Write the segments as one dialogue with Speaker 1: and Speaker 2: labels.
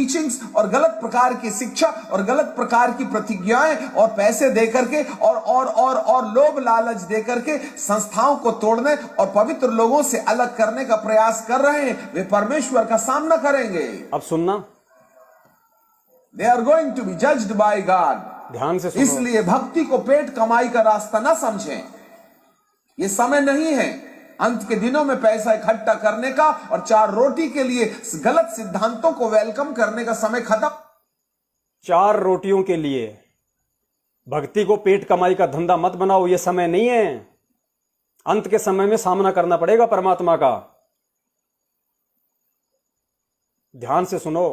Speaker 1: Teachings और गलत प्रकार की शिक्षा और गलत प्रकार की प्रतिज्ञाएं और पैसे देकर के और लोभ लालच देकर के संस्थाओं को तोड़ने और पवित्र लोगों से अलग करने का प्रयास कर रहे हैं, वे परमेश्वर का सामना करेंगे।
Speaker 2: अब सुनना,
Speaker 1: they are going to be judged by God.
Speaker 2: ध्यान से सुनो।
Speaker 1: इसलिए भक्ति को पेट कमाई का रास्ता ना समझें। ये समय नहीं है अंत के दिनों में पैसा इकट्ठा करने का और 4 रोटी के लिए गलत सिद्धांतों को वेलकम करने का समय खत्म।
Speaker 2: 4 रोटियों के लिए भक्ति को पेट कमाई का धंधा मत बनाओ, ये समय नहीं है। अंत के समय में सामना करना पड़ेगा परमात्मा का। ध्यान से सुनो।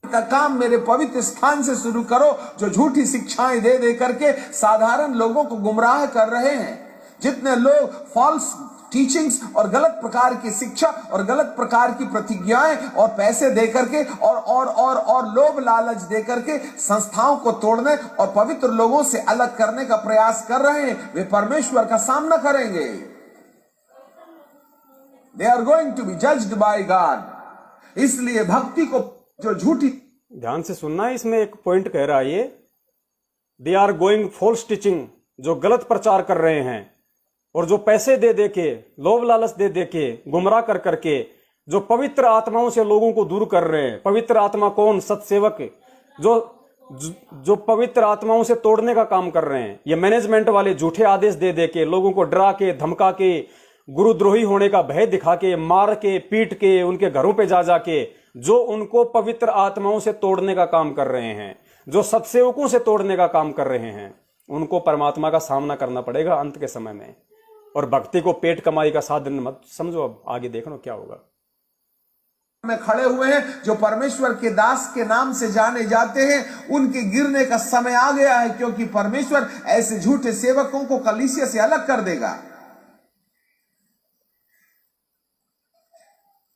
Speaker 1: का काम मेरे पवित्र स्थान से शुरू करो, जो झूठी शिक्षाएं दे दे करके साधारण लोगों को गुमराह कर रहे हैं। जितने लोग फॉल्स टीचिंग्स और गलत प्रकार की शिक्षा और गलत प्रकार की प्रतिज्ञाएं और पैसे दे करके और लोभ लालच दे करके संस्थाओं को तोड़ने और पवित्र लोगों से अलग करने का प्रयास कर रहे हैं, वे परमेश्वर का सामना करेंगे। They are going to be judged by God. इसलिए भक्ति को जो झूठी,
Speaker 2: ध्यान से सुनना, इसमें एक पॉइंट कह रहा है ये, they are going false teaching, जो गलत प्रचार कर रहे हैं और जो पैसे दे दे के, लोभ लालच दे दे के, गुमराह कर करके जो पवित्र आत्माओं से लोगों को दूर कर रहे हैं। पवित्र आत्मा कौन? सत्सेवक, जो पवित्र आत्माओं से तोड़ने का काम कर रहे हैं। ये मैनेजमेंट वाले झूठे आदेश दे दे के, लोगों को डरा के, धमका के, गुरुद्रोही होने का भय दिखा के, मार के, पीट के, उनके घरों पे जा जाके जो उनको पवित्र आत्माओं से तोड़ने का काम कर रहे हैं, जो सत्सेवकों से तोड़ने का काम कर रहे हैं, उनको परमात्मा का सामना करना पड़ेगा अंत के समय में। और भक्ति को पेट कमाई का साधन मत समझो। अब आगे देखना क्या होगा।
Speaker 1: में खड़े हुए हैं जो परमेश्वर के दास के नाम से जाने जाते हैं, उनके गिरने का समय आ गया है, क्योंकि परमेश्वर ऐसे झूठे सेवकों को कलीसिया से अलग कर देगा।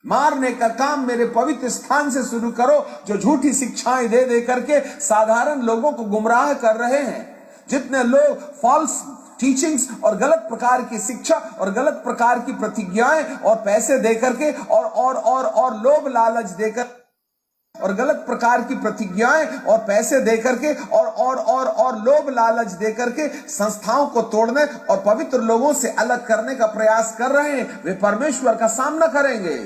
Speaker 1: मारने का काम मेरे पवित्र स्थान से शुरू करो, जो झूठी शिक्षाएं दे दे करके साधारण लोगों को गुमराह कर रहे हैं। जितने लोग फॉल्स टीचिंग्स और गलत प्रकार की शिक्षा और गलत प्रकार की प्रतिज्ञाएं और पैसे दे करके और लोभ लालच देकर और गलत प्रकार की प्रतिज्ञाएं और पैसे दे करके और लोभ लालच दे करके संस्थाओं को तोड़ने और पवित्र लोगों से अलग करने का प्रयास कर रहे हैं, वे परमेश्वर का सामना करेंगे।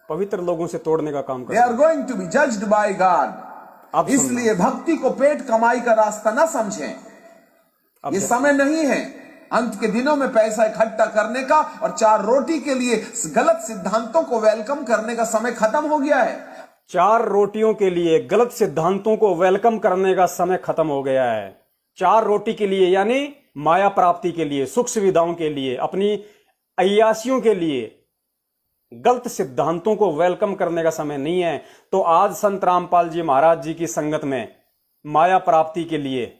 Speaker 2: पवित्र लोगों से तोड़ने का काम कर
Speaker 1: they are going to be judged by God. इसलिए भक्ति को पेट कमाई का रास्ता ना समझें। ये समय नहीं है अंत के दिनों में पैसा इकट्ठा करने का और 4 रोटी के लिए गलत सिद्धांतों को वेलकम करने का समय खत्म हो गया है।
Speaker 2: 4 रोटियों के लिए गलत सिद्धांतों को वेलकम करने का समय खत्म हो गया है। 4 रोटी के लिए यानी माया प्राप्ति के लिए, सुख सुविधाओं के लिए, अपनी अय्यासियों के लिए गलत सिद्धांतों को वेलकम करने का समय नहीं है। तो आज संत रामपाल जी महाराज जी की संगत में माया प्राप्ति के लिए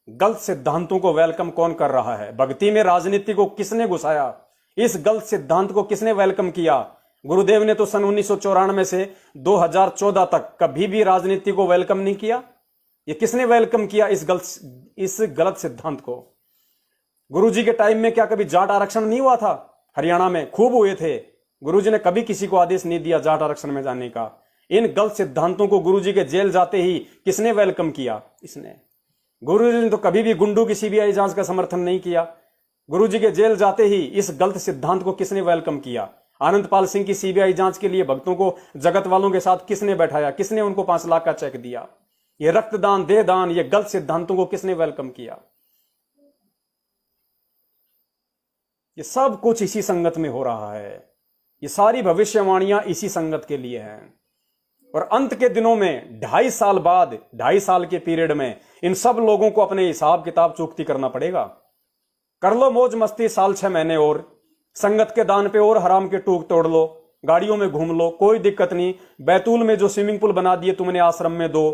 Speaker 2: गलत सिद्धांतों को वेलकम कौन कर रहा है? भक्ति में राजनीति को किसने घुसाया? इस गलत सिद्धांत को किसने वेलकम किया? गुरुदेव ने तो सन 1994 से 2014 तक कभी भी राजनीति को वेलकम नहीं किया। ये किसने वेलकम किया इस गलत सिद्धांत को? गुरुजी के टाइम में क्या कभी जाट आरक्षण नहीं हुआ था? हरियाणा में खूब हुए थे। गुरुजी ने कभी किसी को आदेश नहीं दिया जाट आरक्षण में जाने का। इन गलत सिद्धांतों को गुरुजी के जेल जाते ही किसने वेलकम किया? इसने। गुरुजी ने तो कभी भी गुंडों की सीबीआई जांच का समर्थन नहीं किया। गुरुजी के जेल जाते ही इस गलत सिद्धांत को किसने वेलकम किया? आनंदपाल सिंह की सीबीआई जांच के लिए भक्तों को जगत वालों के साथ किसने बैठाया? किसने उनको 5 लाख का चेक दिया? ये रक्तदान, देहदान, ये गलत सिद्धांतों को किसने वेलकम किया? ये सब कुछ इसी संगत में हो रहा है। ये सारी भविष्यवाणियां इसी संगत के लिए हैं। और अंत के दिनों में 2.5 साल बाद, 2.5 साल के पीरियड में इन सब लोगों को अपने हिसाब किताब चुकती करना पड़ेगा। कर लो मौज मस्ती 6 महीने और, संगत के दान पे और हराम के टूक तोड़ लो, गाड़ियों में घूम लो, कोई दिक्कत नहीं। बैतूल में जो स्विमिंग पूल बना दिए तुमने आश्रम में 2,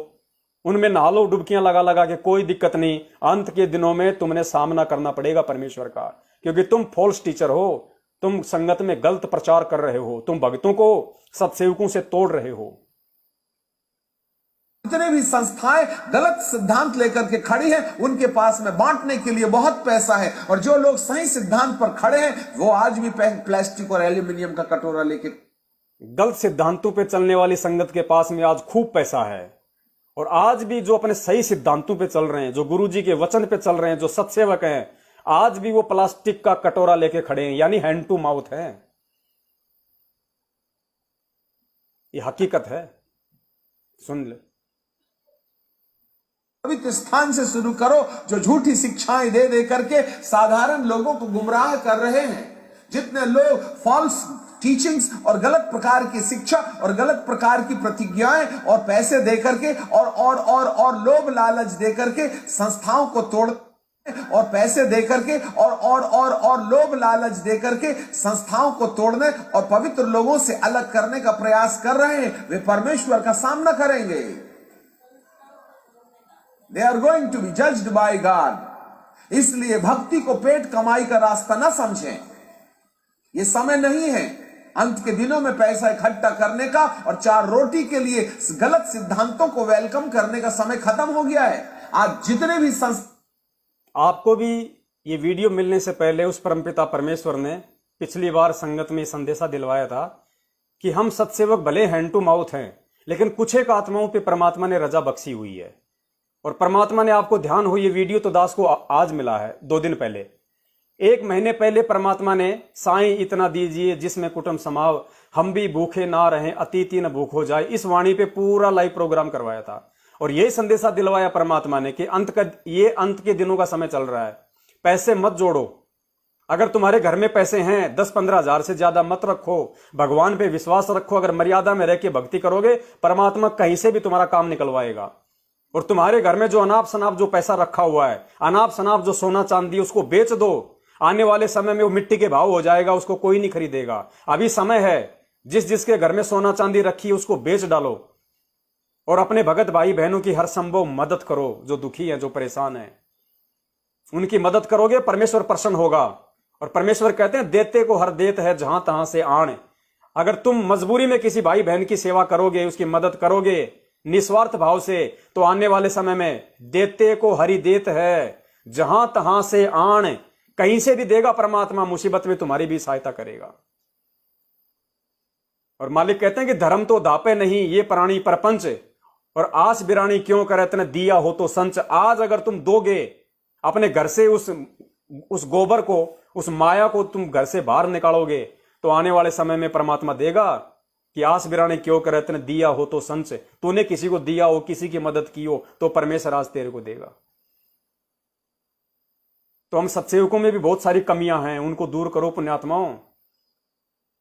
Speaker 2: उनमें नहा लो डुबकियां लगा लगा के, कोई दिक्कत नहीं। अंत के दिनों में तुमने सामना करना पड़ेगा परमेश्वर का, क्योंकि तुम फॉल्स टीचर हो। तुम संगत में गलत प्रचार कर रहे हो, तुम भक्तों को, सत्सेवकों से तोड़ रहे हो।
Speaker 1: जितने भी संस्थाएं गलत सिद्धांत लेकर के खड़ी हैं, उनके पास में बांटने के लिए बहुत पैसा है, और जो लोग सही सिद्धांत पर खड़े हैं वो आज भी प्लास्टिक और एल्यूमिनियम का कटोरा लेके
Speaker 2: गलत सिद्धांतों पे चलने वाली संगत के पास में आज खूब पैसा है। और आज भी जो अपने सही सिद्धांतों पे चल रहे हैं, जो गुरुजी के वचन पे चल रहे हैं, जो सत्सेवक हैं, आज भी वो प्लास्टिक का कटोरा लेके खड़े हैं, यानी हैंड टू माउथ है। ये हकीकत है, सुन ले।
Speaker 1: पवित्र स्थान से शुरू करो, जो झूठी शिक्षाएं दे दे करके साधारण लोगों को गुमराह कर रहे हैं। जितने लोग फॉल्स टीचिंग्स और गलत प्रकार की शिक्षा और गलत प्रकार की प्रतिज्ञाएं और पैसे दे करके और लोभ लालच दे करके संस्थाओं को तोड़ और पैसे दे करके और लोभ लालच दे करके संस्थाओं को तोड़ने और पवित्र लोगों से अलग करने का प्रयास कर रहे हैं, वे परमेश्वर का सामना करेंगे। They are going to be judged by God। इसलिए भक्ति को पेट कमाई का रास्ता ना समझें। ये समय नहीं है अंत के दिनों में पैसा इकट्ठा करने का और 4 रोटी के लिए गलत सिद्धांतों को वेलकम करने का समय खत्म हो गया है। आज जितने भी
Speaker 2: आपको भी ये वीडियो मिलने से पहले उस परमपिता परमेश्वर ने पिछली बार संगत में संदेशा दिलवाया था कि हम सत्सेवक भले हैंड टू माउथ हैं, लेकिन कुछ एक आत्माओं पे परमात्मा ने रजा बख्शी हुई है। और परमात्मा ने आपको ध्यान हो, ये वीडियो तो दास को आज मिला है, 2 दिन पहले। 1 महीने पहले परमात्मा ने साईं इतना दीजिए जिसमें कुटुंब समाव, हम भी भूखे ना रहें, अतिथि न भूख हो जाए, इस वाणी पे पूरा लाइव प्रोग्राम करवाया था। और यही संदेशा दिलवाया परमात्मा ने कि अंत के दिनों का समय चल रहा है, पैसे मत जोड़ो। अगर तुम्हारे घर में पैसे हैं 10-15 हजार से ज्यादा मत रखो, भगवान पे विश्वास रखो। अगर मर्यादा में रह के भक्ति करोगे, परमात्मा कहीं से भी तुम्हारा काम निकलवाएगा। और तुम्हारे घर में जो अनाप शनाप जो पैसा रखा हुआ है, अनाप शनाप जो सोना चांदी, उसको बेच दो। आने वाले समय में वो मिट्टी के भाव हो जाएगा, उसको कोई नहीं खरीदेगा। अभी समय है, जिसके घर में सोना चांदी रखी है उसको बेच डालो और अपने भगत भाई बहनों की हर संभव मदद करो। जो दुखी है, जो परेशान है, उनकी मदद करोगे, परमेश्वर प्रसन्न होगा। और परमेश्वर कहते हैं देते को हर देत है जहां तहां से आण। अगर तुम मजबूरी में किसी भाई बहन की सेवा करोगे, उसकी मदद करोगे निस्वार्थ भाव से, तो आने वाले समय में देते को हरि देत है जहां तहां से आण, कहीं से भी देगा परमात्मा। मुसीबत में तुम्हारी भी सहायता करेगा। और मालिक कहते हैं कि धर्म तो दापे नहीं ये प्राणी परपंच, और आस बिरानी क्यों करे तने दिया हो तो संच। आज अगर तुम दोगे अपने घर से उस गोबर को, उस माया को तुम घर से बाहर निकालोगे, तो आने वाले समय में परमात्मा देगा कि आस बिरानी क्यों करे तने दिया हो तो संच। तूने किसी को दिया हो, किसी की मदद की हो, तो परमेश्वर आज तेरे को देगा। तो हम सत्सेवकों में भी बहुत सारी कमियां हैं, उनको दूर करो पुण्यात्माओं।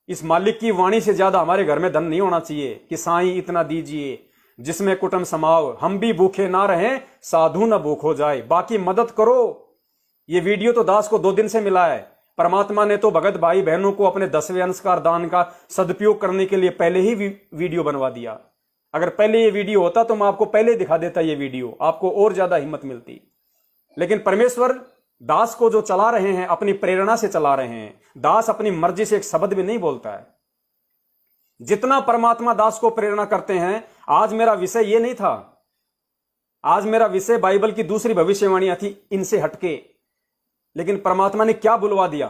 Speaker 2: इस मालिक की वाणी से ज्यादा हमारे घर में धन नहीं होना चाहिए कि साईं इतना दीजिए जिसमें कुटुंब समाव, हम भी भूखे ना रहें, साधु न भूख हो जाए। बाकी मदद करो। ये वीडियो तो दास को 2 दिन से मिला है। परमात्मा ने तो भगत भाई बहनों को अपने 10वें अंशकार दान का सदुपयोग करने के लिए पहले ही वीडियो बनवा दिया। अगर पहले ये वीडियो होता तो मैं आपको पहले दिखा देता, ये वीडियो आपको और ज्यादा हिम्मत मिलती। लेकिन परमेश्वर दास को जो चला रहे हैं, अपनी प्रेरणा से चला रहे हैं। दास अपनी मर्जी से एक शब्द भी नहीं बोलता है। जितना परमात्मा दास को प्रेरणा करते हैं, आज मेरा विषय ये नहीं था। आज मेरा विषय बाइबल की दूसरी भविष्यवाणियां थी, इनसे हटके। लेकिन परमात्मा ने क्या बुलवा दिया,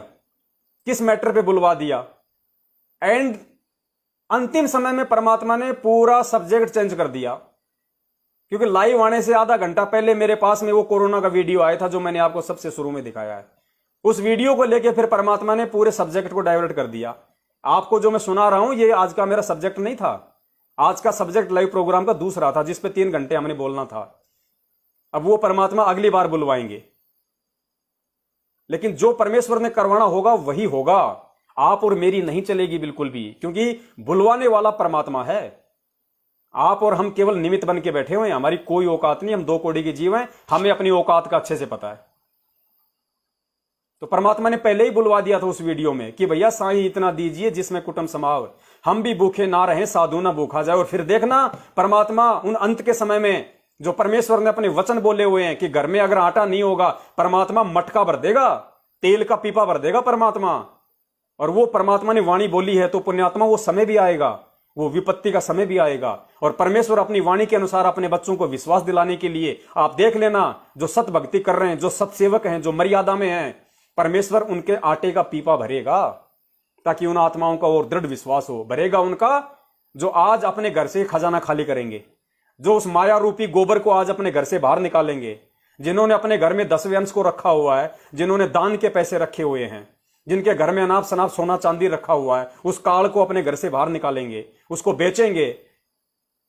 Speaker 2: किस मैटर पे बुलवा दिया, एंड अंतिम समय में परमात्मा ने पूरा सब्जेक्ट चेंज कर दिया। क्योंकि लाइव आने से आधा घंटा पहले मेरे पास में वो कोरोना का वीडियो आया था, जो मैंने आपको सबसे शुरू में दिखाया है। उस वीडियो को लेके फिर परमात्मा ने पूरे सब्जेक्ट को डाइवर्ट कर दिया। आपको जो मैं सुना रहा हूं, ये आज का मेरा सब्जेक्ट नहीं था। आज का सब्जेक्ट लाइव प्रोग्राम का दूसरा था, जिसपे 3 घंटे हमने बोलना था। अब वो परमात्मा अगली बार बुलवाएंगे। लेकिन जो परमेश्वर ने करवाना होगा वही होगा। आप और मेरी नहीं चलेगी बिल्कुल भी, क्योंकि बुलवाने वाला परमात्मा है। आप और हम केवल निमित्त बन के बैठे हुए हैं। हमारी कोई औकात नहीं, हम 2 कौड़ी के जीव हैं। हमें अपनी औकात का अच्छे से पता है। तो परमात्मा ने पहले ही बुलवा दिया था उस वीडियो में कि भैया साईं इतना दीजिए जिसमें कुटुंब समाव, हम भी भूखे ना रहें, साधु ना भूखा जाए। और फिर देखना परमात्मा उन अंत के समय में, जो परमेश्वर ने अपने वचन बोले हुए हैं कि घर में अगर आटा नहीं होगा, परमात्मा मटका भर देगा, तेल का पीपा भर देगा परमात्मा। और वो परमात्मा ने वाणी बोली है, तो पुण्यात्मा वो समय भी आएगा, वो विपत्ति का समय भी आएगा। और परमेश्वर अपनी वाणी के अनुसार अपने बच्चों को विश्वास दिलाने के लिए, आप देख लेना, जो सत भक्ति कर रहे हैं, जो सत्सेवक हैं, जो मर्यादा में हैं, परमेश्वर उनके आटे का पीपा भरेगा। ताकि उन आत्माओं का और दृढ़ विश्वास हो भरेगा उनका, जो आज अपने घर से खजाना खाली करेंगे, जो उस माया रूपी गोबर को आज अपने घर से बाहर निकालेंगे, जिन्होंने अपने घर में 10वें अंश को रखा हुआ है, जिन्होंने दान के पैसे रखे हुए हैं, जिनके घर में अनाप शनाप सोना चांदी रखा हुआ है, उस काल को अपने घर से बाहर निकालेंगे, उसको बेचेंगे।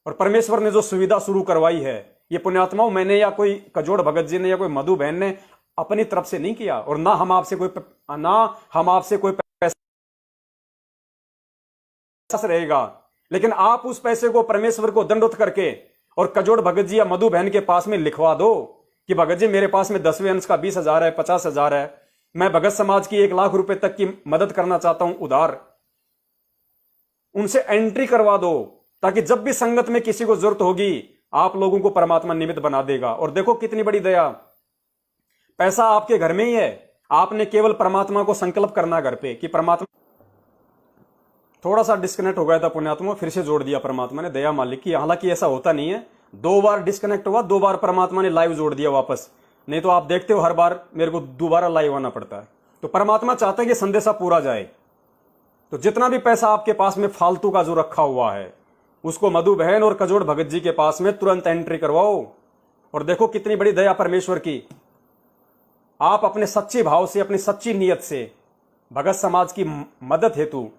Speaker 2: और परमेश्वर ने जो सुविधा शुरू करवाई है, ये पुण्यात्माओं मैंने या कोई कजोड़ भगत जी ने या कोई मधु बहन ने अपनी तरफ से नहीं किया, और ना हम आपसे कोई पैसा रहेगा, लेकिन आप उस पैसे को परमेश्वर को दंडोत करके और कजोड़ भगत जी या मधु बहन के पास में लिखवा दो कि भगत जी मेरे पास में 10वें अंश का 20,000 है, 50,000 है, मैं भगत समाज की 1 लाख रुपए तक की मदद करना चाहता हूं उधार। उनसे एंट्री करवा दो, ताकि जब भी संगत में किसी को जरूरत होगी आप लोगों को परमात्मा निमित्त बना देगा। और देखो कितनी बड़ी दया, पैसा आपके घर में ही है, आपने केवल परमात्मा को संकल्प करना घर पे कि परमात्मा। थोड़ा सा डिस्कनेक्ट हो गया था पुण्यात्मा, फिर से जोड़ दिया परमात्मा ने, दया मालिक की। हालांकि ऐसा होता नहीं है, 2 बार डिस्कनेक्ट हुआ, 2 बार परमात्मा ने लाइव जोड़ दिया वापस, नहीं तो आप देखते हो हर बार मेरे को दोबारा लाइव आना पड़ता है। तो परमात्मा चाहते हैं कि संदेशा पूरा जाए। तो जितना भी पैसा आपके पास में फालतू का जो रखा हुआ है, उसको मधु बहन और कजोड़ भगत जी के पास में तुरंत एंट्री करवाओ। और देखो कितनी बड़ी दया परमेश्वर की, आप अपने सच्चे भाव से, अपनी सच्ची नीयत से भगत समाज की मदद हेतु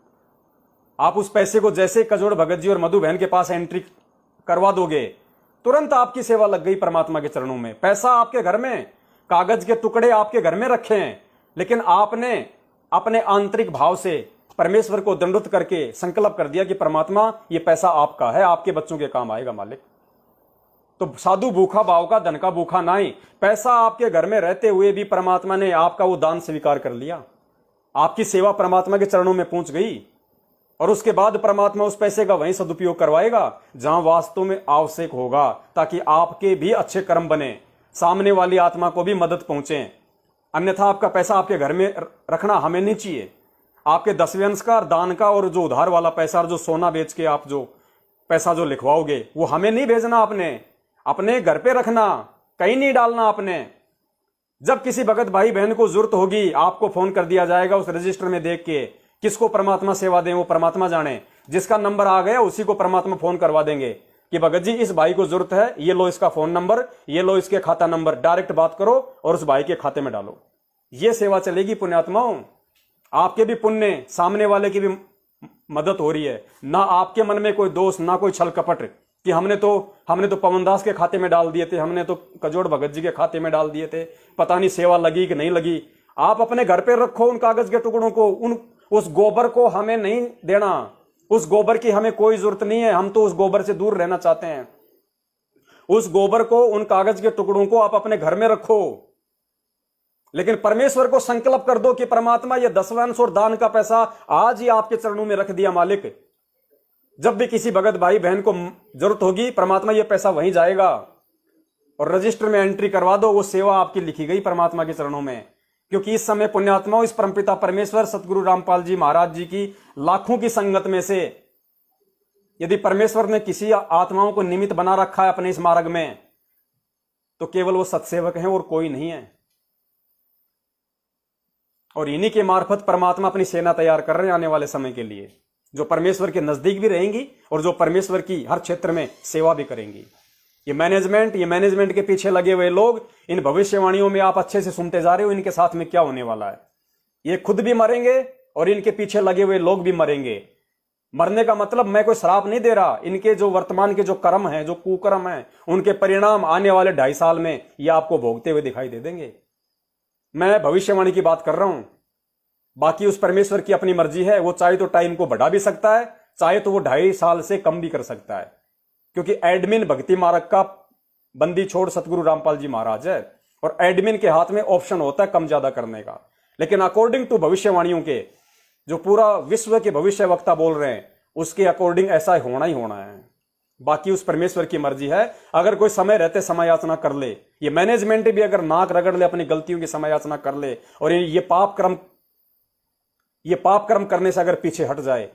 Speaker 2: आप उस पैसे को जैसे कजोड़ भगत जी और मधु बहन के पास एंट्री करवा दोगे, तुरंत आपकी सेवा लग गई परमात्मा के चरणों में। पैसा आपके घर में, कागज के टुकड़े आपके घर में रखे हैं, लेकिन आपने अपने आंतरिक भाव से परमेश्वर को दंडोत करके संकल्प कर दिया कि परमात्मा ये पैसा आपका है, आपके बच्चों के काम आएगा मालिक। तो साधु भूखा भाव का, धन का भूखा नहीं। पैसा आपके घर में रहते हुए भी परमात्मा ने आपका वो दान स्वीकार कर लिया, आपकी सेवा परमात्मा के चरणों में पहुंच गई। और उसके बाद परमात्मा उस पैसे का वहीं सदुपयोग करवाएगा जहां वास्तव में आवश्यक होगा, ताकि आपके भी अच्छे कर्म बने, सामने वाली आत्मा को भी मदद पहुंचे। अन्यथा आपका पैसा आपके घर में रखना हमें नहीं चाहिए। आपके 10वें अंश का, दान का और जो उधार वाला पैसा और जो सोना बेच के आप जो पैसा जो लिखवाओगे, वो हमें नहीं भेजना, आपने अपने घर पे रखना, कहीं नहीं डालना आपने। जब किसी भगत भाई बहन को जरूरत होगी, आपको फोन कर दिया जाएगा उस रजिस्टर में देख के, किसको परमात्मा सेवा दें वो परमात्मा जाने। जिसका नंबर आ गया उसी को परमात्मा फोन करवा देंगे कि भगत जी इस भाई को जरूरत है, ये लो इसका फोन नंबर, ये लो इसके खाता नंबर, डायरेक्ट बात करो और उस भाई के खाते में डालो। ये सेवा चलेगी पुण्यात्माओं। आपके भी पुण्य, सामने वाले की भी मदद हो रही है। ना आपके मन में कोई दोष, ना कोई छल कपट कि हमने तो पवनदास के खाते में डाल दिए थे, हमने तो कजोड़ भगत जी के खाते में डाल दिए थे, पता नहीं सेवा लगी कि नहीं लगी। आप अपने घर पे रखो उन कागज के टुकड़ों को, उस गोबर को हमें नहीं देना, उस गोबर की हमें कोई जरूरत नहीं है, हम तो उस गोबर से दूर रहना चाहते हैं। उस गोबर को, उन कागज के टुकड़ों को आप अपने घर में रखो, लेकिन परमेश्वर को संकल्प कर दो कि परमात्मा ये 10वां अंश और दान का पैसा आज ही आपके चरणों में रख दिया मालिक। जब भी किसी भगत भाई बहन को जरूरत होगी, परमात्मा ये पैसा वहीं जाएगा। और रजिस्टर में एंट्री करवा दो, वो सेवा आपकी लिखी गई परमात्मा के चरणों में। क्योंकि इस समय पुण्यात्माओं, इस परमपिता परमेश्वर सतगुरु रामपाल जी महाराज जी की लाखों की संगत में से यदि परमेश्वर ने किसी आत्माओं को निमित्त बना रखा है अपने इस मार्ग में, तो केवल वो सत्सेवक हैं और कोई नहीं है। और इन्हीं के मार्फत परमात्मा अपनी सेना तैयार कर रहे हैं आने वाले समय के लिए, जो परमेश्वर के नजदीक भी रहेंगी और जो परमेश्वर की हर क्षेत्र में सेवा भी करेंगी। ये मैनेजमेंट के पीछे लगे हुए लोग, इन भविष्यवाणियों में आप अच्छे से सुनते जा रहे हो इनके साथ में क्या होने वाला है। ये खुद भी मरेंगे और इनके पीछे लगे हुए लोग भी मरेंगे। मरने का मतलब मैं कोई श्राप नहीं दे रहा, इनके जो वर्तमान के जो कर्म हैं, जो कुकर्म हैं, उनके परिणाम आने वाले 2.5 साल में ये आपको भोगते हुए दिखाई दे देंगे। मैं भविष्यवाणी की बात कर रहा हूं। बाकी उस परमेश्वर की अपनी मर्जी है, वो चाहे तो टाइम को बढ़ा भी सकता है, चाहे तो वो 2.5 साल से कम भी कर सकता है। क्योंकि एडमिन भक्ति मार्ग का बंदी छोड़ सतगुरु रामपाल जी महाराज है, और एडमिन के हाथ में ऑप्शन होता है कम ज्यादा करने का। लेकिन अकॉर्डिंग टू भविष्यवाणियों के जो पूरा विश्व के भविष्य वक्ता बोल रहे हैं, उसके अकॉर्डिंग ऐसा होना ही होना है। बाकी उस परमेश्वर की मर्जी है। अगर कोई समय रहते समय याचना कर ले, ये मैनेजमेंट भी अगर नाक रगड़ ले, अपनी गलतियों की समय याचना कर ले, और ये पाप कर्म करने से अगर पीछे हट जाए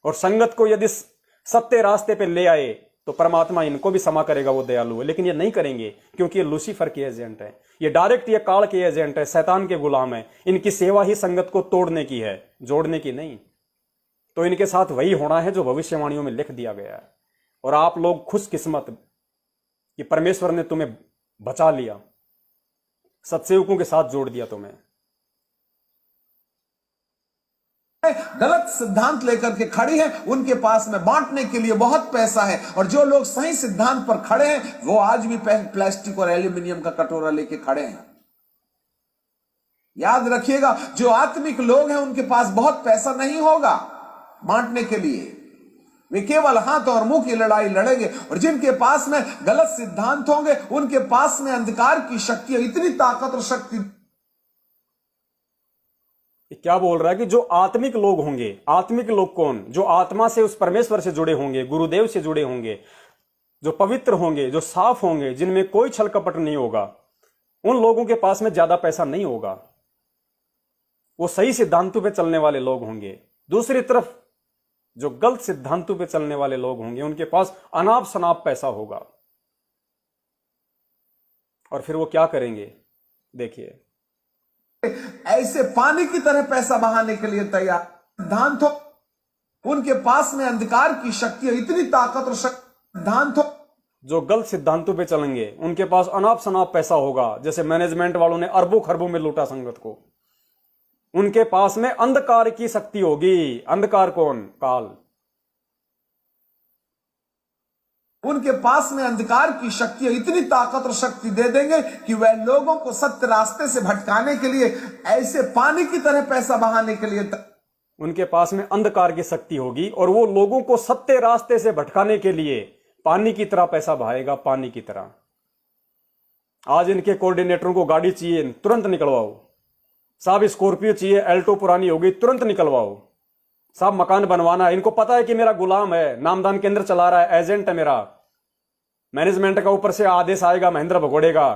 Speaker 2: और संगत को यदि सत्य रास्ते पे ले आए, तो परमात्मा इनको भी क्षमा करेगा, वो दयालु है। लेकिन ये नहीं करेंगे क्योंकि ये लूसीफर के एजेंट है, ये डायरेक्ट ये काल के एजेंट है, शैतान के गुलाम है। इनकी सेवा ही संगत को तोड़ने की है, जोड़ने की नहीं। तो इनके साथ वही होना है जो भविष्यवाणियों में लिख दिया गया है। और आप लोग खुशकिस्मत कि परमेश्वर ने तुम्हें बचा लिया, सत्सेवकों के साथ जोड़ दिया तुम्हें।
Speaker 1: गलत सिद्धांत लेकर के खड़ी हैं, उनके पास में बांटने के लिए बहुत पैसा है, और जो लोग सही सिद्धांत पर खड़े हैं वो आज भी प्लास्टिक और एल्यूमिनियम का कटोरा लेके खड़े हैं। याद रखिएगा, जो आत्मिक लोग हैं उनके पास बहुत पैसा नहीं होगा बांटने के लिए, वे केवल हाथ और मुंह की लड़ाई लड़ेंगे। और जिनके पास में गलत सिद्धांत होंगे उनके पास में अंधकार की शक्ति, इतनी ताकत और शक्ति।
Speaker 2: क्या बोल रहा है कि जो आत्मिक लोग होंगे, आत्मिक लोग कौन? जो आत्मा से, उस परमेश्वर से जुड़े होंगे, गुरुदेव से जुड़े होंगे, जो पवित्र होंगे, जो साफ होंगे, जिनमें कोई छल कपट नहीं होगा, उन लोगों के पास में ज्यादा पैसा नहीं होगा। वो सही सिद्धांतों पे चलने वाले लोग होंगे। दूसरी तरफ जो गलत सिद्धांतों पे चलने वाले लोग होंगे उनके पास अनाप शनाप पैसा होगा। और फिर वो क्या करेंगे देखिए,
Speaker 1: ऐसे पानी की तरह पैसा बहाने के लिए तैयार सिद्धांत हो, उनके पास में अंधकार की शक्ति है, इतनी ताकत और सिद्धांत हो।
Speaker 2: जो गलत सिद्धांतों पे चलेंगे उनके पास अनाप शनाप पैसा होगा। जैसे मैनेजमेंट वालों ने अरबों खरबों में लूटा संगत को, उनके पास में अंधकार की शक्ति होगी। अंधकार कौन? काल।
Speaker 1: उनके पास में अंधकार की शक्ति है, इतनी ताकत और शक्ति दे देंगे कि वह लोगों को सत्य रास्ते से भटकाने के लिए, ऐसे पानी की तरह पैसा बहाने के लिए
Speaker 2: उनके पास में अंधकार की शक्ति होगी, और वो लोगों को सत्य रास्ते से भटकाने के लिए पानी की तरह पैसा बहाएगा, पानी की तरह। आज इनके कोऑर्डिनेटरों को गाड़ी चाहिए, तुरंत निकलवाओ। साहब स्कॉर्पियो चाहिए, एल्टो पुरानी होगी, तुरंत निकलवाओ। साहब मकान बनवाना, इनको पता है कि मेरा गुलाम है, नामदान केंद्र चला रहा है, एजेंट है मेरा, मैनेजमेंट का ऊपर से आदेश आएगा महेंद्र भगोड़ेगा,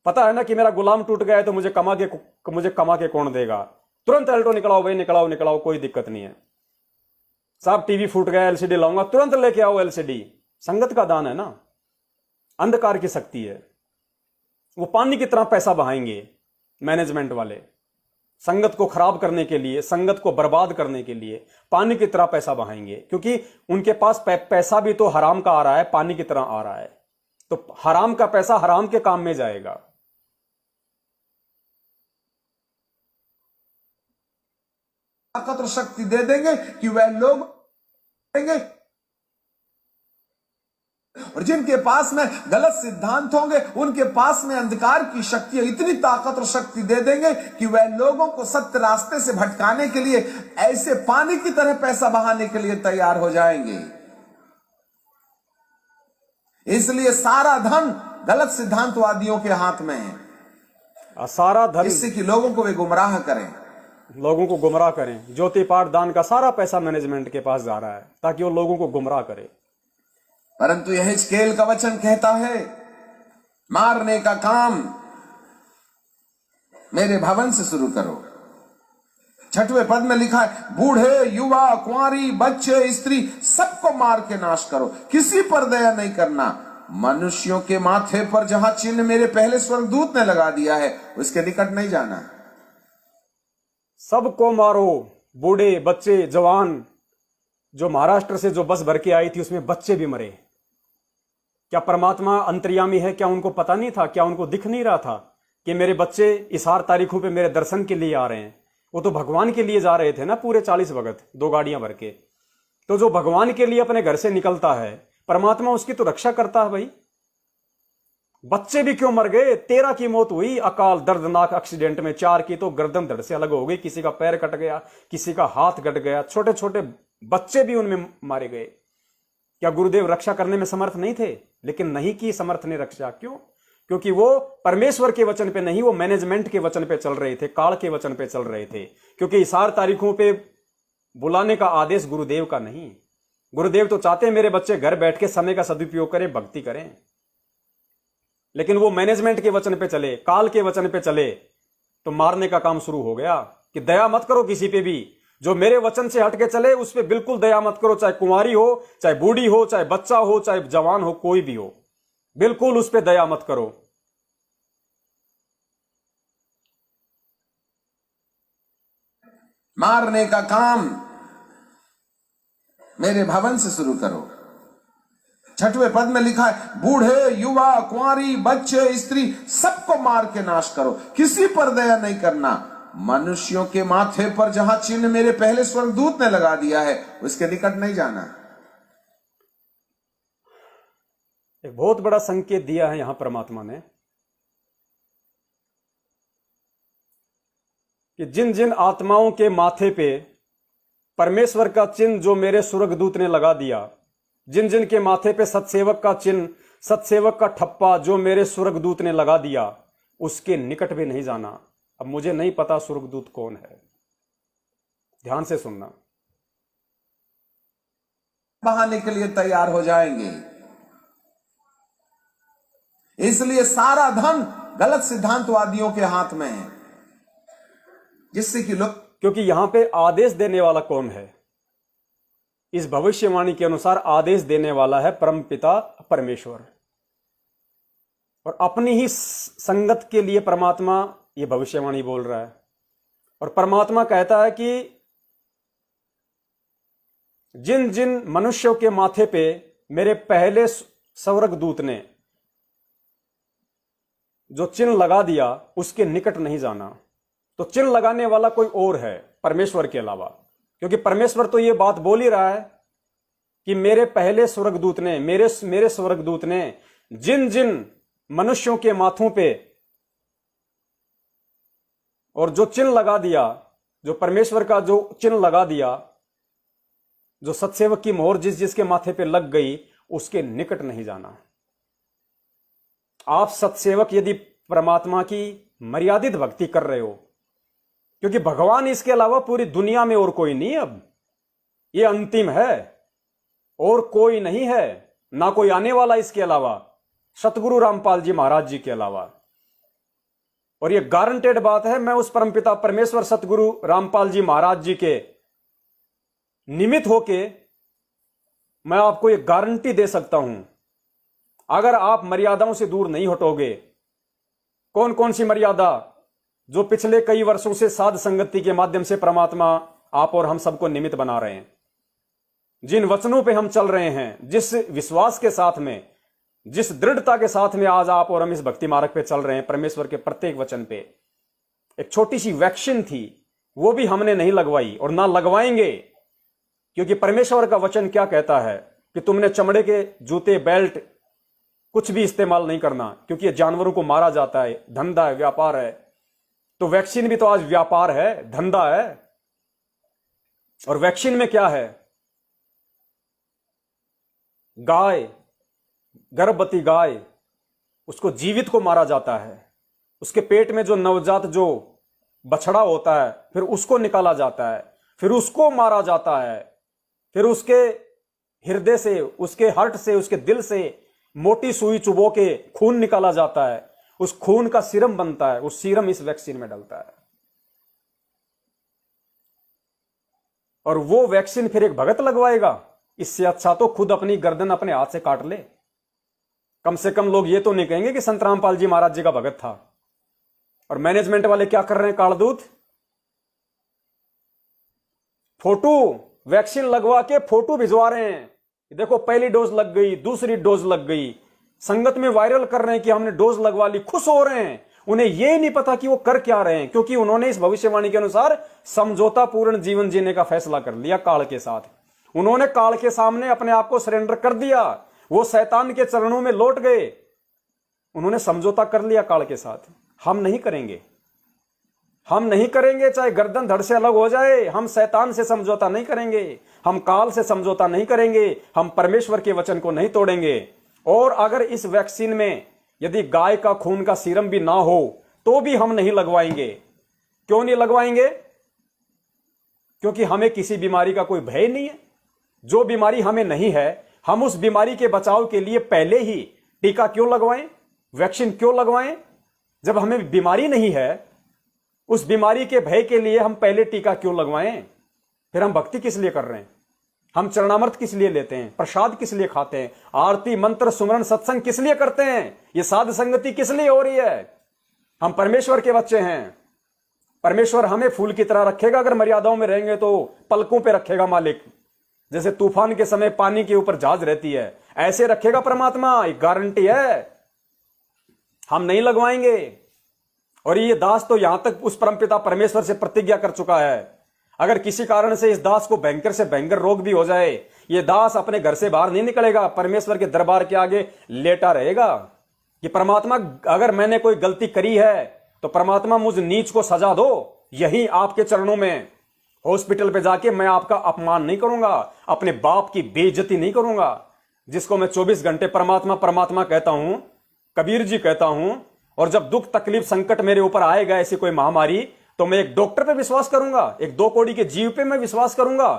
Speaker 2: पता है ना कि मेरा गुलाम टूट गया है तो मुझे कमा के कौन देगा। तुरंत एल्टो निकलाओ भाई, निकलाओ निकलाओ, कोई दिक्कत नहीं है। साहब टीवी फूट गया, एलसीडी लाऊंगा, तुरंत लेके आओ एलसीडी। संगत का दान है ना, अंधकार की शक्ति है। वो पानी की तरह पैसा बहाएंगे मैनेजमेंट वाले, संगत को खराब करने के लिए, संगत को बर्बाद करने के लिए पानी की तरह पैसा बहाएंगे। क्योंकि उनके पास पैसा भी तो हराम का आ रहा है, पानी की तरह आ रहा है, तो हराम का पैसा हराम के काम में जाएगा।
Speaker 1: ताकत और शक्ति दे देंगे कि वह लोग देंगे, और जिनके पास में गलत सिद्धांत होंगे उनके पास में अंधकार की शक्ति है, इतनी ताकत और शक्ति दे देंगे कि वह लोगों को सत्य रास्ते से भटकाने के लिए, ऐसे पानी की तरह पैसा बहाने के लिए तैयार हो जाएंगे। इसलिए सारा धन गलत सिद्धांतवादियों के हाथ में है,
Speaker 2: सारा धन,
Speaker 1: इससे कि लोगों को वे गुमराह करें,
Speaker 2: लोगों को गुमराह करें। ज्योति पाठ दान का सारा पैसा मैनेजमेंट के पास जा रहा है ताकि वो लोगों को गुमराह करे।
Speaker 1: परंतु यह हिजकेल का वचन कहता है, मारने का काम मेरे भवन से शुरू करो। 6वें पद में लिखा है, बूढ़े, युवा, कुंवारी, बच्चे, स्त्री, सबको मार के नाश करो, किसी पर दया नहीं करना। मनुष्यों के माथे पर जहां चिन्ह मेरे पहले स्वर्गदूत ने लगा दिया है, उसके निकट नहीं जाना।
Speaker 2: सबको मारो, बूढ़े, बच्चे, जवान। जो महाराष्ट्र से जो बस भर के आई थी उसमें बच्चे भी मरे। क्या परमात्मा अंतर्यामी है? क्या उनको पता नहीं था? क्या उनको दिख नहीं रहा था कि मेरे बच्चे इस 8 तारीखों पे मेरे दर्शन के लिए आ रहे हैं? वो तो भगवान के लिए जा रहे थे ना, पूरे 40 भगत 2 गाड़ियां भर के। तो जो भगवान के लिए अपने घर से निकलता है, परमात्मा उसकी तो रक्षा करता है भाई। बच्चे भी क्यों मर गए? 13 की मौत हुई अकाल दर्दनाक एक्सीडेंट में, 4 की तो गर्दन धड़ से अलग हो गई, किसी का पैर कट गया, किसी का हाथ कट गया, छोटे छोटे बच्चे भी उनमें मारे गए। क्या गुरुदेव रक्षा करने में समर्थ नहीं थे? लेकिन नहीं की समर्थ ने रक्षा। क्यों? क्योंकि वो परमेश्वर के वचन पे नहीं, वो मैनेजमेंट के वचन पे चल रहे थे, काल के वचन पे चल रहे थे। क्योंकि इस 8 तारीखों पे बुलाने का आदेश गुरुदेव का नहीं। गुरुदेव तो चाहते हैं मेरे बच्चे घर बैठ के समय का सदुपयोग करें, भक्ति करें, लेकिन वो मैनेजमेंट के वचन पे चले, काल के वचन पे चले, तो मारने का काम शुरू हो गया कि दया मत करो किसी पे भी। जो मेरे वचन से हट के चले उस पे बिल्कुल दया मत करो, चाहे कुंवारी हो, चाहे बूढ़ी हो, चाहे बच्चा हो, चाहे जवान हो, कोई भी हो, बिल्कुल उस पे दया मत करो।
Speaker 1: मारने का काम मेरे भवन से शुरू करो। 6वें पद में लिखा है, बूढ़े, युवा, कुंवारी, बच्चे, स्त्री, सबको मार के नाश करो, किसी पर दया नहीं करना। मनुष्यों के माथे पर जहां चिन्ह मेरे पहले स्वर्गदूत ने लगा दिया है, उसके निकट नहीं जाना।
Speaker 2: एक बहुत बड़ा संकेत दिया है यहां परमात्मा ने कि जिन जिन आत्माओं के माथे पे परमेश्वर का चिन्ह जो मेरे स्वर्गदूत ने लगा दिया, जिन जिन के माथे पे सतसेवक का चिन्ह, सतसेवक का ठप्पा जो मेरे स्वर्गदूत ने लगा दिया, उसके निकट भी नहीं जाना। अब मुझे नहीं पता स्वर्गदूत कौन है, ध्यान से सुनना।
Speaker 1: बहाने के लिए तैयार हो जाएंगे, इसलिए सारा धन गलत सिद्धांतवादियों के हाथ में है, जिससे कि लोग,
Speaker 2: क्योंकि यहां पे आदेश देने वाला कौन है? इस भविष्यवाणी के अनुसार आदेश देने वाला है परमपिता परमेश्वर, और अपनी ही संगत के लिए परमात्मा ये भविष्यवाणी बोल रहा है। और परमात्मा कहता है कि जिन जिन मनुष्यों के माथे पे मेरे पहले स्वर्गदूत ने जो चिन्ह लगा दिया, उसके निकट नहीं जाना। तो चिन्ह लगाने वाला कोई और है परमेश्वर के अलावा, क्योंकि परमेश्वर तो ये बात बोल ही रहा है कि मेरे पहले स्वर्गदूत ने, मेरे स्वर्गदूत ने जिन जिन मनुष्यों के माथों पे और जो चिन्ह लगा दिया, जो परमेश्वर का जो चिन्ह लगा दिया, जो सतसेवक की मोहर जिस जिसके माथे पे लग गई, उसके निकट नहीं जाना। आप सतसेवक यदि परमात्मा की मर्यादित भक्ति कर रहे हो, क्योंकि भगवान इसके अलावा पूरी दुनिया में और कोई नहीं, अब ये अंतिम है और कोई नहीं है, ना कोई आने वाला इसके अलावा, सतगुरु रामपाल जी महाराज जी के अलावा। और ये गारंटेड बात है, मैं उस परमपिता परमेश्वर सतगुरु रामपाल जी महाराज जी के निमित्त होके मैं आपको ये गारंटी दे सकता हूं, अगर आप मर्यादाओं से दूर नहीं हटोगे। कौन कौन सी मर्यादा? जो पिछले कई वर्षों से साध संगति के माध्यम से परमात्मा आप और हम सबको निमित्त बना रहे हैं, जिन वचनों पे हम चल रहे हैं, जिस विश्वास के साथ में, जिस दृढ़ता के साथ में आज आप और हम इस भक्ति मार्ग पे चल रहे हैं, परमेश्वर के प्रत्येक वचन पे। एक छोटी सी वैक्सीन थी, वो भी हमने नहीं लगवाई और ना लगवाएंगे, क्योंकि परमेश्वर का वचन क्या कहता है कि तुमने चमड़े के जूते, बेल्ट कुछ भी इस्तेमाल नहीं करना, क्योंकि ये जानवरों को मारा जाता है, धंधा है, व्यापार है। तो वैक्सीन भी तो आज व्यापार है, धंधा है। और वैक्सीन में क्या है? गाय, गर्भवती गाय, उसको जीवित को मारा जाता है, उसके पेट में जो नवजात जो बछड़ा होता है, फिर उसको निकाला जाता है, फिर उसको मारा जाता है, फिर उसके हृदय से, उसके हार्ट से, उसके दिल से मोटी सुई चुबो के खून निकाला जाता है, उस खून का सीरम बनता है, उस सीरम इस वैक्सीन में डलता है। और वो वैक्सीन फिर एक भगत लगवाएगा। इससे अच्छा तो खुद अपनी गर्दन अपने हाथ से काट ले। कम से कम लोग ये तो नहीं कहेंगे कि संत रामपाल जी महाराज जी का भगत था। और मैनेजमेंट वाले क्या कर रहे हैं? कालदूत फोटो, वैक्सीन लगवा के फोटो भिजवा रहे हैं, देखो पहली डोज लग गई, दूसरी डोज लग गई, संगत में वायरल कर रहे हैं कि हमने डोज लगवा ली, खुश हो रहे हैं। उन्हें यह नहीं पता कि वो कर क्या रहे हैं, क्योंकि उन्होंने इस भविष्यवाणी के अनुसार समझौता पूर्ण जीवन जीने का फैसला कर लिया काल के साथ। उन्होंने काल के सामने अपने आप को सरेंडर कर दिया, वो शैतान के चरणों में लौट गए, उन्होंने समझौता कर लिया काल के साथ। हम नहीं करेंगे, हम नहीं करेंगे, चाहे गर्दन धड़ से अलग हो जाए, हम शैतान से समझौता नहीं करेंगे, हम काल से समझौता नहीं करेंगे, हम परमेश्वर के वचन को नहीं तोड़ेंगे। और अगर इस वैक्सीन में यदि गाय का खून का सीरम भी ना हो तो भी हम नहीं लगवाएंगे। क्यों नहीं लगवाएंगे? क्योंकि हमें किसी बीमारी का कोई भय नहीं है। जो बीमारी हमें नहीं है, हम उस बीमारी के बचाव के लिए पहले ही टीका क्यों लगवाएं, वैक्सीन क्यों लगवाएं? जब हमें बीमारी नहीं है, उस बीमारी के भय के लिए हम पहले टीका क्यों लगवाएं? फिर हम भक्ति किस लिए कर रहे हैं? हम चरणामृत किस लिए लेते हैं? प्रसाद किस लिए खाते हैं? आरती, मंत्र, सुमरन, सत्संग किस लिए करते हैं? ये साध संगति किस लिए हो रही है? हम परमेश्वर के बच्चे हैं। परमेश्वर हमें फूल की तरह रखेगा, अगर मर्यादाओं में रहेंगे तो पलकों पे रखेगा मालिक। जैसे तूफान के समय पानी के ऊपर जहाज रहती है, ऐसे रखेगा परमात्मा, एक गारंटी है, हम नहीं लगवाएंगे। और ये दास तो यहां तक उस परमपिता परमेश्वर से प्रतिज्ञा कर चुका है, अगर किसी कारण से इस दास को भयंकर से भयंकर रोग भी हो जाए, ये दास अपने घर से बाहर नहीं निकलेगा, परमेश्वर के दरबार के आगे लेटा रहेगा कि परमात्मा अगर मैंने कोई गलती करी है तो परमात्मा मुझ नीच को सजा दो, यही आपके चरणों में। हॉस्पिटल पे जाके मैं आपका अपमान नहीं करूंगा, अपने बाप की बेइज्जती नहीं करूंगा, जिसको मैं 24 घंटे परमात्मा परमात्मा कहता हूं, कबीर जी कहता हूं। और जब दुख तकलीफ संकट मेरे ऊपर आएगा, ऐसी कोई महामारी, तो मैं एक डॉक्टर पे विश्वास करूंगा, एक 2 कौड़ी के जीव पे मैं विश्वास करूंगा,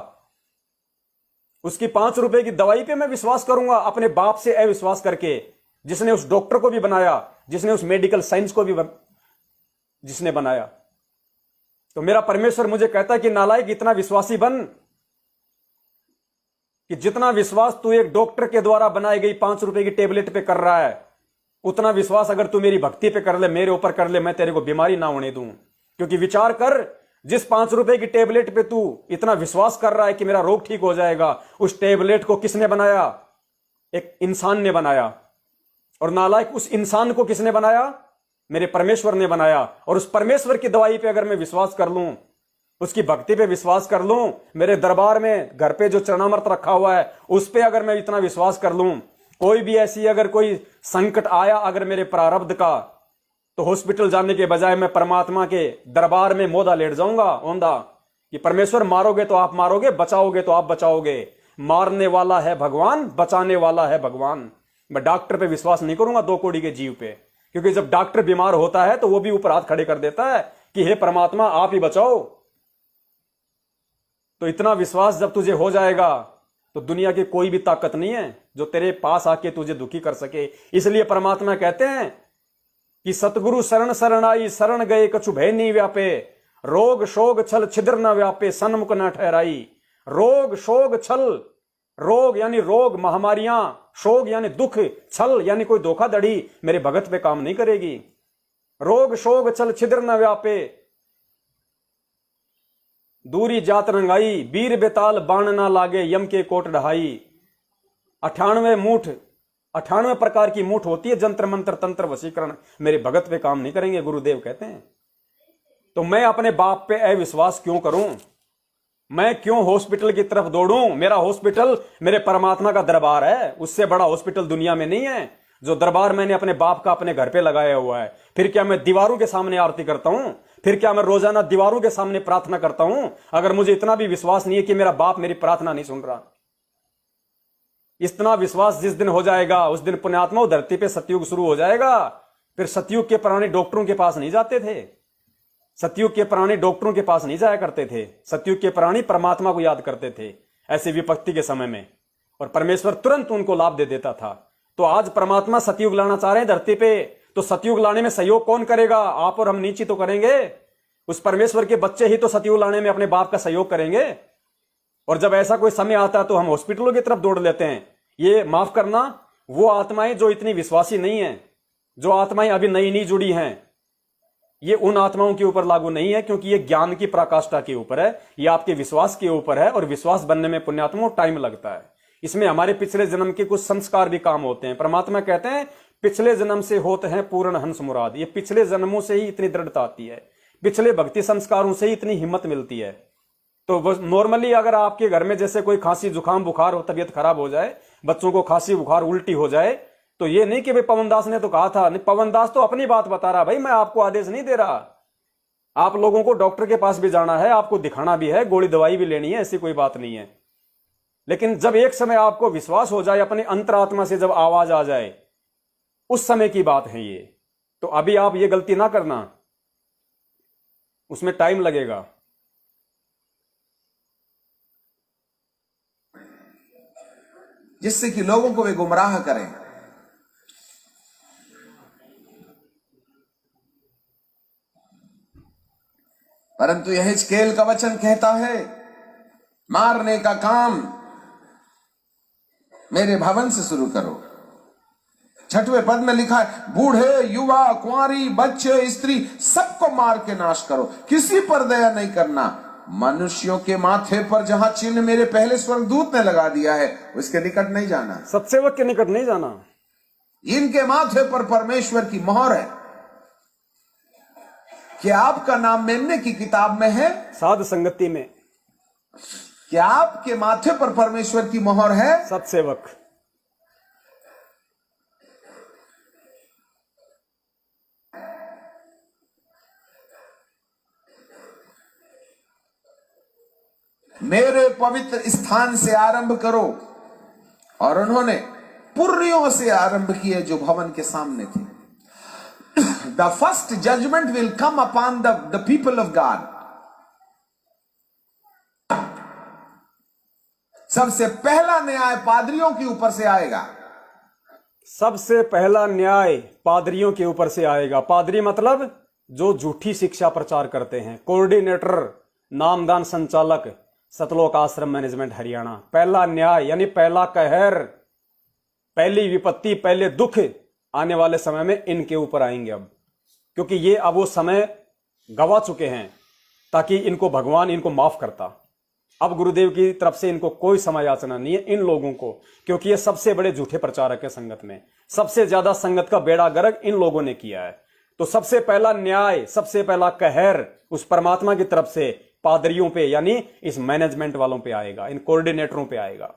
Speaker 2: उसकी 5 रुपए की दवाई पे मैं विश्वास करूंगा, अपने बाप से अविश्वास करके, जिसने उस डॉक्टर को भी बनाया, जिसने उस मेडिकल साइंस को भी जिसने बनाया। तो मेरा परमेश्वर मुझे कहता है कि नालायक, इतना विश्वासी बन कि जितना विश्वास तू एक डॉक्टर के द्वारा बनाई गई 5 रुपए की टेबलेट पे कर रहा है, उतना विश्वास अगर तू मेरी भक्ति पे कर ले, मेरे ऊपर कर ले, मैं तेरे को बीमारी ना होने दूं। क्योंकि विचार कर, जिस 5 रुपए की टेबलेट पे तू इतना विश्वास कर रहा है कि मेरा रोग ठीक हो जाएगा, उस टेबलेट को किसने बनाया? एक इंसान ने बनाया। और नालायक, उस इंसान को किसने बनाया? मेरे परमेश्वर ने बनाया। और उस परमेश्वर की दवाई पे अगर मैं विश्वास कर लूं, उसकी भक्ति पे विश्वास कर लूं, मेरे दरबार में घर पे जो चरणामृत रखा हुआ है उस पे अगर मैं इतना विश्वास कर लूं, कोई भी ऐसी अगर कोई संकट आया अगर मेरे प्रारब्ध का, तो हॉस्पिटल जाने के बजाय मैं परमात्मा के दरबार में मोदा लेट जाऊंगा, औंधा, कि परमेश्वर मारोगे तो आप मारोगे, बचाओगे तो आप बचाओगे। मारने वाला है भगवान, बचाने वाला है भगवान। मैं डॉक्टर पे विश्वास नहीं करूंगा 2 कौड़ी के जीव पे, क्योंकि जब डॉक्टर बीमार होता है तो वो भी ऊपर हाथ खड़े कर देता है कि हे परमात्मा आप ही बचाओ। तो इतना विश्वास जब तुझे हो जाएगा तो दुनिया की कोई भी ताकत नहीं है जो तेरे पास आके तुझे दुखी कर सके। इसलिए परमात्मा कहते हैं कि सतगुरु शरण शरणाई, शरण गए कछु भय नहीं व्यापे, रोग शोग छल छिद्र न व्यापे, सन्मुख न ठहराई। रोग शोग छल, रोग यानी रोग महामारियां, शोग यानी दुख, छल यानी कोई धोखाधड़ी मेरे भगत पे काम नहीं करेगी। रोग शोग छल छिद्र न व्यापे, दूरी जात रंगाई, बीर बेताल बाण ना लागे, यम के कोट ढहाई। 98 प्रकार की मूठ होती है, जंत्र मंत्र तंत्र वशीकरण मेरे भगत पे काम नहीं करेंगे, गुरुदेव कहते हैं। तो मैं अपने बाप पे अविश्वास क्यों करूं? मैं क्यों हॉस्पिटल की तरफ दौड़ूं? मेरा हॉस्पिटल मेरे परमात्मा का दरबार है, उससे बड़ा हॉस्पिटल दुनिया में नहीं है। जो दरबार मैंने अपने बाप का अपने घर पे लगाया हुआ है, फिर क्या मैं दीवारों के सामने आरती करता हूं? फिर क्या मैं रोजाना दीवारों के सामने प्रार्थना करता हूं? अगर मुझे इतना भी विश्वास नहीं है कि मेरा बाप मेरी प्रार्थना नहीं सुन रहा, इतना विश्वास जिस दिन हो जाएगा उस दिन पुण्यात्मा धरती पे सतयुग शुरू हो जाएगा। फिर सतयुग के प्राणी डॉक्टरों के पास नहीं जाते थे, सतयुग के प्राणी डॉक्टरों के पास नहीं जाया करते थे, सतयुग के प्राणी परमात्मा को याद करते थे ऐसे विपत्ति के समय में, और परमेश्वर तुरंत उनको लाभ दे देता था। तो आज परमात्मा सतयुग लाना चाह रहे हैं धरती पे, तो सतयुग लाने में सहयोग कौन करेगा? आप और हम नीचे तो करेंगे। उस परमेश्वर के बच्चे ही तो सतयुग लाने में अपने बाप का सहयोग करेंगे। और जब ऐसा कोई समय आता है तो हम हॉस्पिटलों की तरफ दौड़ लेते हैं। ये माफ करना, वो आत्माएं जो इतनी विश्वासी नहीं है, जो आत्माएं अभी नई नई जुड़ी हैं, ये उन आत्माओं के ऊपर लागू नहीं है, क्योंकि ये ज्ञान की पराकाष्ठा के ऊपर है, ये आपके विश्वास के ऊपर है। और विश्वास बनने में पुण्यात्माओं टाइम लगता है। इसमें हमारे पिछले जन्म के कुछ संस्कार भी काम होते हैं। परमात्मा कहते हैं पिछले जन्म से होते हैं पूर्ण हंस मुराद। ये पिछले जन्मों से ही इतनी दृढ़ता आती है, पिछले भक्ति संस्कारों से ही इतनी हिम्मत मिलती है। तो नॉर्मली अगर आपके घर में जैसे कोई खांसी जुकाम बुखार हो, तबीयत खराब हो जाए, बच्चों को खांसी बुखार उल्टी हो जाए, तो ये नहीं कि भाई पवन दास ने तो कहा था। नहीं, पवन दास तो अपनी बात बता रहा, भाई मैं आपको आदेश नहीं दे रहा। आप लोगों को डॉक्टर के पास भी जाना है, आपको दिखाना भी है, गोली दवाई भी लेनी है, ऐसी कोई बात नहीं है। लेकिन जब एक समय आपको विश्वास हो जाए, अपने अंतरात्मा से जब आवाज आ जाए, उस समय की बात है ये। तो अभी आप ये गलती ना करना, उसमें टाइम लगेगा।
Speaker 1: जिससे कि लोगों को वे गुमराह करें। परंतु यह हिजकेल का वचन कहता है, मारने का काम मेरे भवन से शुरू करो। 6वें पद में लिखा है, बूढ़े युवा कुंवारी बच्चे स्त्री सबको मार के नाश करो, किसी पर दया नहीं करना। मनुष्यों के माथे पर जहां चिन्ह मेरे पहले स्वर्गदूत ने लगा दिया है, उसके निकट नहीं जाना।
Speaker 2: सत्सेवक के निकट नहीं जाना।
Speaker 1: इनके माथे पर परमेश्वर की मोहर है। क्या आपका नाम मेमने की किताब में है?
Speaker 2: साध संगति में।
Speaker 1: क्या आपके माथे पर परमेश्वर की मोहर है?
Speaker 2: सत्सेवक।
Speaker 1: मेरे पवित्र स्थान से आरंभ करो। और उन्होंने पुर्रियों से आरंभ किए जो भवन के सामने थे। The first judgment will come upon the people of God. सबसे पहला न्याय पादरियों के ऊपर से आएगा।
Speaker 2: सबसे पहला न्याय पादरियों के ऊपर से आएगा। पादरी मतलब जो झूठी शिक्षा प्रचार करते हैं। कोऑर्डिनेटर, नामदान संचालक, सतलोक आश्रम मैनेजमेंट हरियाणा। पहला न्याय यानी पहला कहर, पहली विपत्ति, पहले दुख आने वाले समय में इनके ऊपर आएंगे अब, क्योंकि ये अब वो समय गवा चुके हैं ताकि इनको भगवान इनको माफ करता। अब गुरुदेव की तरफ से इनको कोई समय याचना नहीं है इन लोगों को, क्योंकि ये सबसे बड़े झूठे प्रचारक है संगत में। सबसे ज्यादा संगत का बेड़ा गर्क इन लोगों ने किया है। तो सबसे पहला न्याय, सबसे पहला कहर उस परमात्मा की तरफ से पादरियों पे यानी इस मैनेजमेंट वालों पे आएगा, इन कोऑर्डिनेटरों पे आएगा।